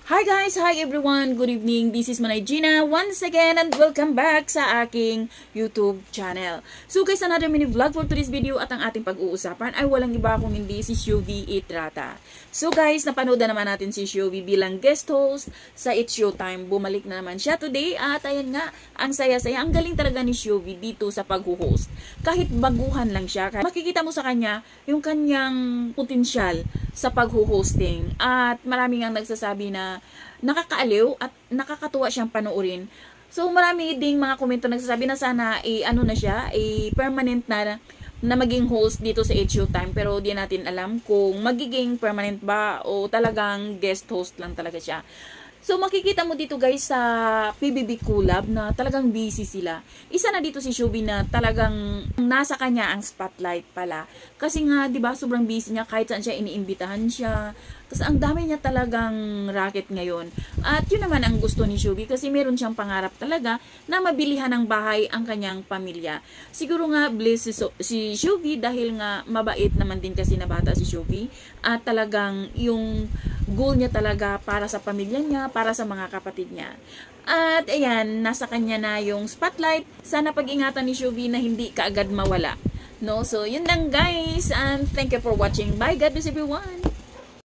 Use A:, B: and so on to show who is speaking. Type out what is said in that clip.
A: Hi guys! Hi everyone! Good evening! This is Manay Gina once again and welcome back sa aking YouTube channel. So guys, another mini vlog for today's video at ang ating pag-uusapan ay walang iba kung hindi si Shuvi Etrata. So guys, napanood na naman natin si Shuvi bilang guest host sa It's Showtime. Bumalik na naman siya today at ayan nga, ang saya-saya. Ang galing talaga ni Shuvi dito sa pag-host. Kahit baguhan lang siya, makikita mo sa kanya yung kanyang potensyal sa pag-hosting at maraming ang nagsasabi na nakakaaliw at nakakatuwa siyang panoorin. So marami ding mga komento nagsasabi na sana ano na siya, permanent na maging host dito sa It's Showtime, pero di natin alam kung magiging permanent ba o talagang guest host lang talaga siya. So makikita mo dito guys sa PBB Collab na talagang busy sila. Isa na dito si Shuvi na talagang nasa kanya ang spotlight pala. Kasi nga 'di ba sobrang busy niya, kahit saan siya iniimbitahan siya. Kasi ang dami niya talagang racket ngayon. At yun naman ang gusto ni Shuvi kasi meron siyang pangarap talaga na mabilihan ng bahay ang kanyang pamilya. Siguro nga bless si Shuvi dahil nga mabait naman din kasi na bata si Shuvi. At talagang yung goal niya talaga para sa pamilya niya, para sa mga kapatid niya. At ayan, nasa kanya na yung spotlight. Sana pag-ingatan ni Shuvi na hindi kaagad mawala. No? So yun lang guys, and thank you for watching. Bye, God bless everyone!